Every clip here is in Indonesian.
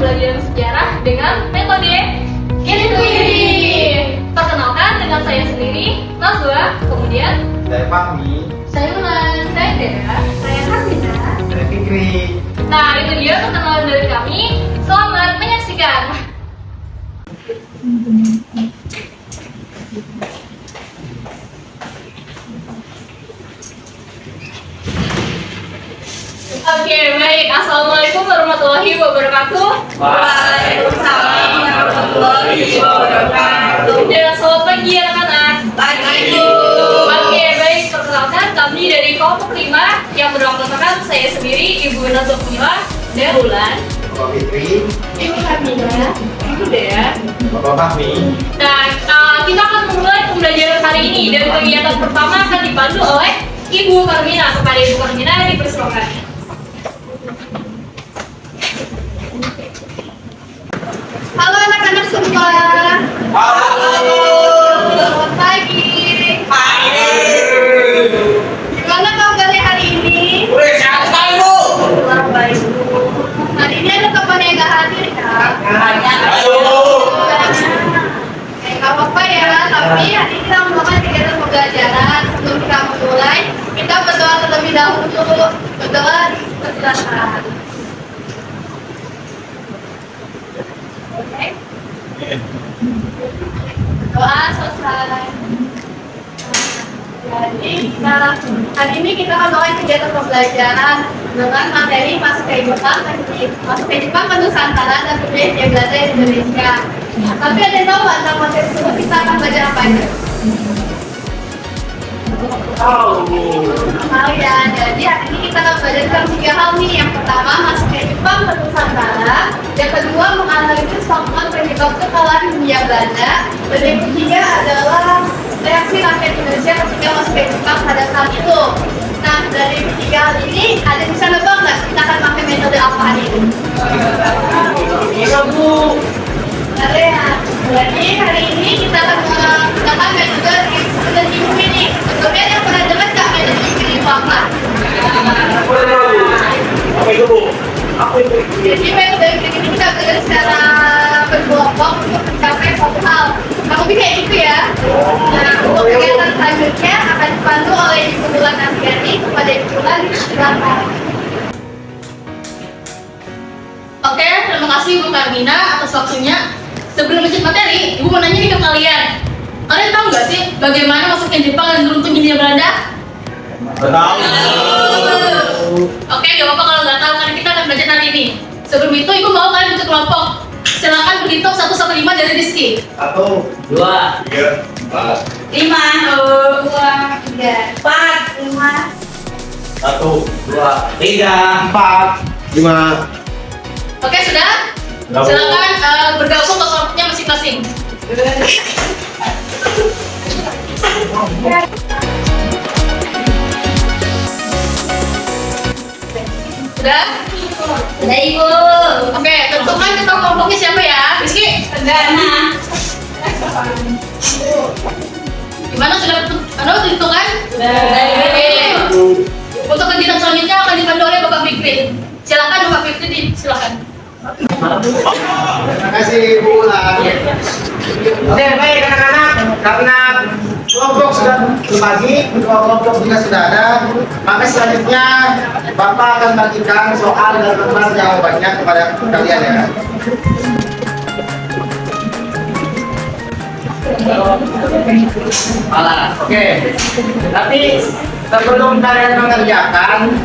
pembelajaran sejarah dengan metode Kintuiri. Perkenalkan dengan saya sendiri, Nazwa, kemudian Saya Fahmi. saya Ulan, saya Dea, saya Harmina. Saya Fikri. Nah, itu dia perkenalan dari kami. Selamat menyaksikan. Oke, baik. Assalamualaikum warahmatullahi wabarakatuh. Waalaikumsalam warahmatullahi wabarakatuh. Dan selamat pagi anak-anak. Oke, baik. Perkenalkan kami dari kelompok 5 yang beranggotakan saya sendiri, Ibu Nazwa Mila, dan Ulan, Bapak Fikri. Ibu Hamida, Ibu Dea. Bapak Fahmi. Nah, kita akan memulai pembelajaran hari ini dan kegiatan pertama akan dipandu oleh Ibu Karmina. Kepada Ibu Karmina dipersilakan. Halo anak-anak semua. Selamat pagi. Gimana kabarnya hari ini? Selamat baik. Hari ini ada teman yang nggak hadir ya? Nggak apa-apa ya, tapi hari ini kita melakukan kegiatan pembelajaran. Sebelum kita memulai, kita berdoa terlebih dahulu. Berdoa dipersilakan. Oke. Doa selesai. Jadi hari ini kita akan mulai kegiatan pembelajaran dengan materi masuk kehidupan Nusantara dan budaya Belanda di Indonesia. Tapi ada yang tahu nggak tentang materi tersebut kita akan belajar apa aja? Oh ya, jadi hari ini kita akan belajar tentang 3 hal nih. Yang pertama, masuk kehidupan Nusantara. Yang kedua, menganalisis faktor penyebab kekalahan dunia Belanda. Dan yang ketiga adalah reaksi rakyat Indonesia ketika masuk ke Jepang pada saat itu. Nah, dari 3 hal ini, ada yang bisa nebak nggak kita akan pakai metode apa hari ini? Iya, Bu. Ada ya. Jadi hari ini kita akan menggunakan metode Kintuiri ini. Sebelumnya ada yang pernah dengar nggak metode Kintuiri itu apa? Apa itu, Bu? Apa itu? Jadi metode Kintuiri ini kita belajar secara berkelompok untuk mencapai suatu hal. Kamu bisa kayak gitu ya. Nah, untuk kegiatan selanjutnya akan dipandu oleh Ibu Bulan Nantiani. Kepada Ibu Bulan, silakan. Oke, terima kasih Ibu Karmina atas waktunya. Sebelum lanjut materi, Ibu mau nanya nih ke kalian. Kalian tahu nggak sih bagaimana masuknya Jepang dan runtuh hindia Belanda? Tahu. Oke, gak apa-apa kalau nggak tahu karena kita akan belajar hari ini. Sebelum itu, Ibu mau kalian bentuk kelompok. Silakan berhitung 1 sampai 5 dari Rizky. 1, 2, 3, 4. 5, 2, 3, 4, 5. 1, 2, 3, 4, 5. Oke, sudah? Silakan bergabung ke kelompoknya masing-masing. Sudah? Sudah Ibu. Oke, tentukan ketua kelompoknya siapa ya? Rizky? Nah. Gimana sudah ditentukan? Oke. Untuk kegiatan selanjutnya akan dipandu oleh Bapak Fikri. Silakan Bapak Fikri, silakan. Terima kasih, Bu Ulan. Oke, baik anak-anak. Karena kelompok sudah berbagi, kedua kelompok juga sudah ada, maka selanjutnya Bapak akan bagikan soal dan lembar jawabannya kepada kalian ya. Oke. Tapi sebelum kalian mengerjakan,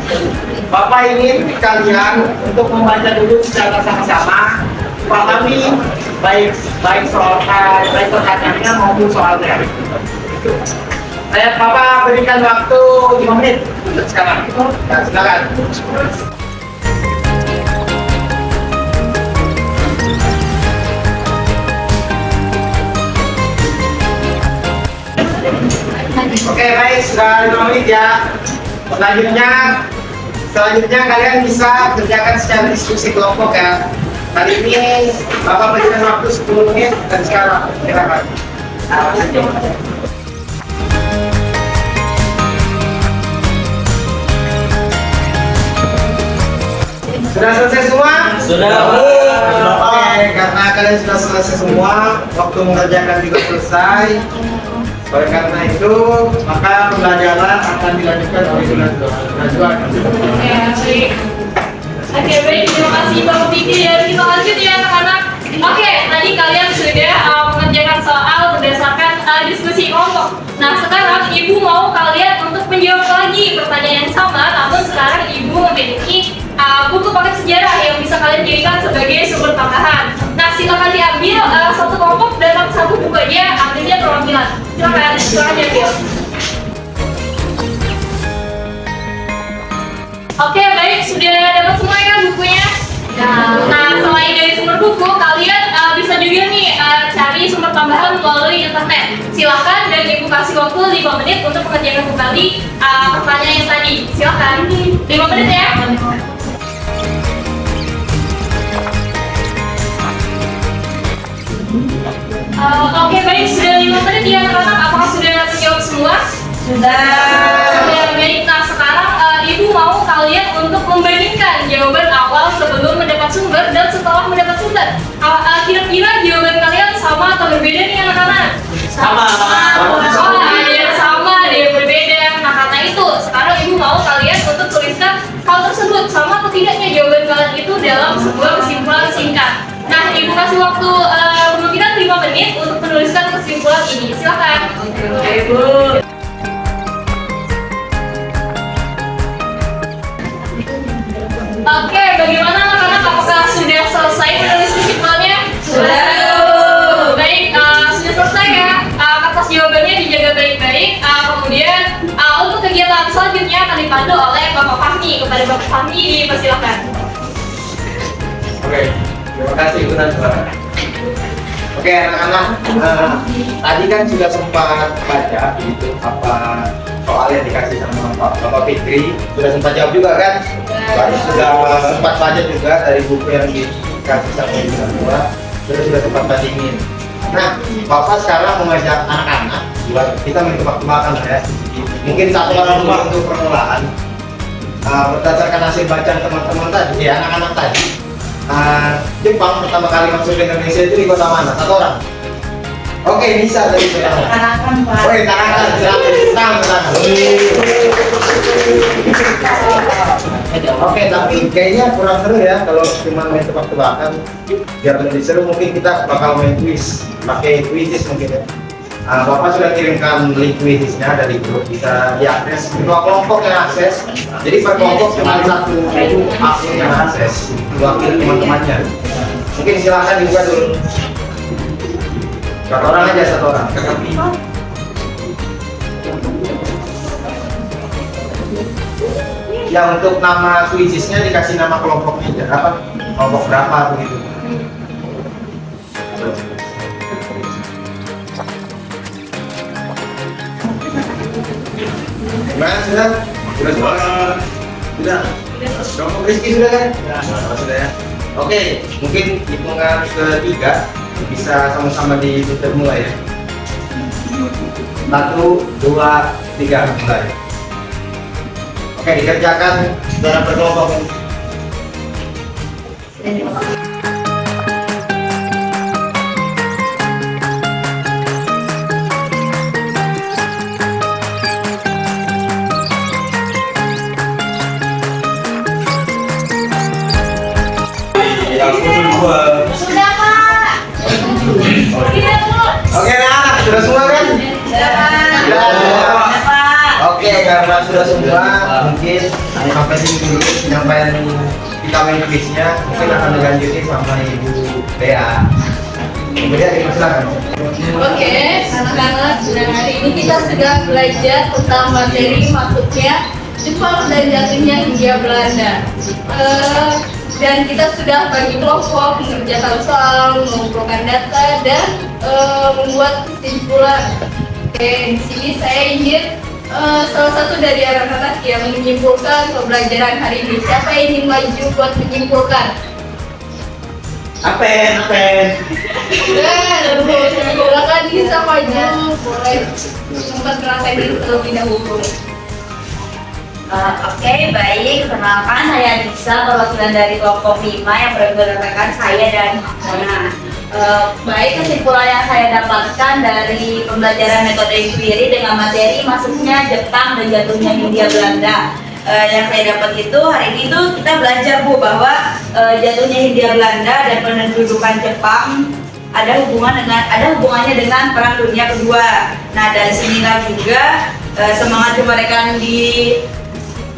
Bapak ingin kalian untuk membaca dulu secara sama-sama, pahami baik pertanyaannya maupun soalnya. Bapak berikan waktu 5 menit untuk sekarang. Nah, silakan. Oke, baik, sudah 5 menit ya. Selanjutnya kalian bisa kerjakan secara diskusi kelompok ya. Kali ini Bapak berikan waktu 10 menit dan sekarang silakan. Sudah selesai semua? Sudah, Bu. kalian sudah selesai semua, waktu mengerjakan juga selesai. Oleh karena itu, maka pembelajaran akan dilanjutkan oleh Najwa. Oke, baik. Terima kasih Bapak Fikri dan kita lanjut ya anak-anak. Oke, tadi kalian sudah mengerjakan soal berdasarkan diskusi kelompok. Nah, sekarang Ibu mau kalian untuk menjawab lagi pertanyaan yang sama, namun sekarang Ibu memiliki buku paket sejarah yang bisa kalian jadikan sebagai sumber tambahan. Nah, silakan diambil satu kelompok dan satu buku aja, ambilnya perwakilan. Silakan diambil. Oke, baik, sudah dapat semua ya bukunya. Nah, selain dari sumber buku, kalian bisa juga nih cari sumber tambahan melalui internet. Silakan dan Ibu kasih waktu 5 menit untuk mengerjakan kembali pertanyaan yang tadi. Silakan, 5 menit ya. Oke, baik, sudah 5 menit ya anak-anak. Apakah sudah terjawab semua? Sudah. Baik, nah sekarang Ibu mau kalian untuk membandingkan jawaban awal sebelum mendapat sumber dan setelah mendapat sumber. Kira-kira jawaban kalian sama atau berbeda nih anak-anak? Sama. Oh, ada yang sama, ada yang berbeda. Nah, karena itu sekarang Ibu mau kalian untuk tuliskan hal tersebut sama atau tidaknya jawaban kalian itu dalam sebuah kesimpulan singkat. Nah, Ibu kasih waktu kemungkinan 5 menit untuk menuliskan kesimpulan ini. Silakan. Ibu. Oke, bagaimana anak-anak? Apakah sudah selesai menulis kesimpulannya? Sudah. Baik, sudah selesai ya. Kertas jawabannya dijaga baik-baik. Kemudian untuk kegiatan selanjutnya akan dipandu oleh Bapak Fahmi. Kepada Bapak Fahmi dipersilakan. Oke, terima kasih Ibu Najwa. Oke anak-anak, tadi kan sudah sempat baca gitu apa soal yang dikasih sama Bapak Fikri, sudah sempat jawab juga kan? Baru sudah sempat baca juga dari buku yang dikasih sama Ibu Najwa, sudah sempat bandingin. Nah, Bapak sekarang mengajak anak-anak buat kita main tebak-tebakan ya. Mungkin satu orang dua untuk permulaan. Berdasarkan hasil bacaan teman-teman tadi, ya anak-anak tadi. Jepang pertama kali masuk ke Indonesia itu di kota mana? Satu orang. Oke, bisa dari sekarang. Tarakan, Pak. Oke, tarakan, silakan. Oke, tapi kayaknya kurang seru ya kalau cuma main tebak-tebakan. Biar lebih seru mungkin kita bakal main quiz, pakai quizzes mungkin ya. Bapak sudah kirimkan link quiznya dari grup, bisa diakses. Dua kelompok yang akses, jadi per kelompok cuma satu akun yang akses, wakil teman-temannya. Mungkin silakan dibuka dulu. Satu orang aja, satu orang. Ya untuk nama quizesnya dikasih nama kelompoknya, apa? Kelompok berapa begitu? Gimana sudah? Sudah semua? Sudah. Kelompok Rizky sudah kan? Sudah ya. Oke, mungkin hitungan ketiga bisa sama-sama ditutup mulai ya. 1, 2, 3 mulai. Oke, dikerjakan secara berkelompok. Sudah, Pak. Oke, anak sudah semua kan? Sudah. Oke, karena sudah semua, mungkin sampai sini dulu penyampaian kita main quiznya. Mungkin akan dilanjutin sama Ibu Bea. Kemudian silakan. Oke, anak-anak, dan hari ini kita sudah belajar tentang materi maksudnya Jepang dan jatuhnya Hindia Belanda. Dan kita sudah bagi kelompok mengerjakan soal, mengumpulkan data, dan membuat kesimpulan. Oke, di sini saya ingin salah satu dari anak-anak yang menyimpulkan pembelajaran hari ini. Siapa yang ingin maju buat menyimpulkan? Apen. Silakan bisa maju, boleh sempat ngerasain diri terlebih dahulu. Oke, baik. Perkenalkan, saya Nisa, perwakilan dari kelompok 5 yang berdasarkan saya dan Mona. Baik, kesimpulan yang saya dapatkan dari pembelajaran metode inquiry dengan materi masuknya Jepang dan jatuhnya Hindia Belanda. Yang saya dapat itu hari ini tuh kita belajar Bu bahwa jatuhnya Hindia Belanda dan pendudukan Jepang ada hubungannya dengan Perang Dunia Kedua. Nah dari sinilah juga semangat kemerdekaan di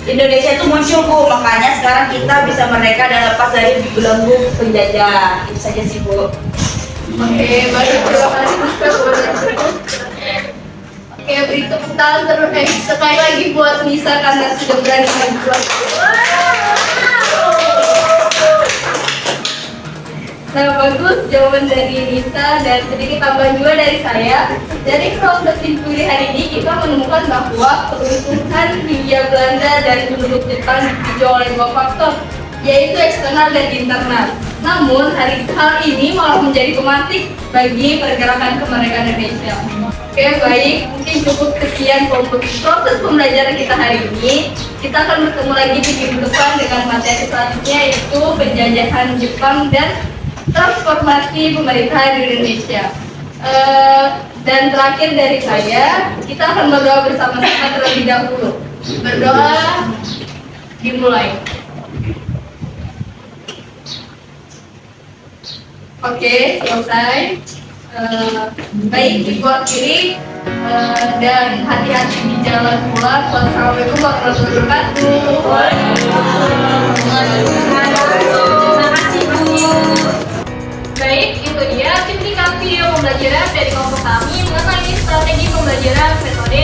Indonesia itu muncul Bu, makanya sekarang kita bisa merdeka dan lepas dari belenggu penjajah. Itu saja sih Bu. Oke, baik, terima kasih Oke, beri tepuk tangan terus sekali lagi buat Nisa karena sudah berani membuat. Nah, bagus jawaban dari Nisa dan sedikit tambahan juga dari saya. Dari proses inquiry hari ini kita menemukan bahwa peruntuhan Hindia Belanda dan penduduk Jepang dipicu oleh dua faktor, yaitu eksternal dan internal. Namun hal ini malah menjadi pemantik bagi pergerakan kemerdekaan Indonesia. Oke baik, mungkin cukup sekian untuk proses pembelajaran kita hari ini. Kita akan bertemu lagi di minggu depan dengan materi selanjutnya yaitu penjajahan Jepang dan transformasi pemerintahan di Indonesia. Dan terakhir dari saya, kita akan berdoa bersama-sama terlebih dahulu. Berdoa dimulai. Oke, selesai. Baik, dibuat kiri dan hati-hati di jalan pulang. Wassalamualaikum warahmatullahi wabarakatuh. Terima kasih Bu. Baik, itu dia cuplikan video pembelajaran dari kelompok kami mengenai strategi pembelajaran metode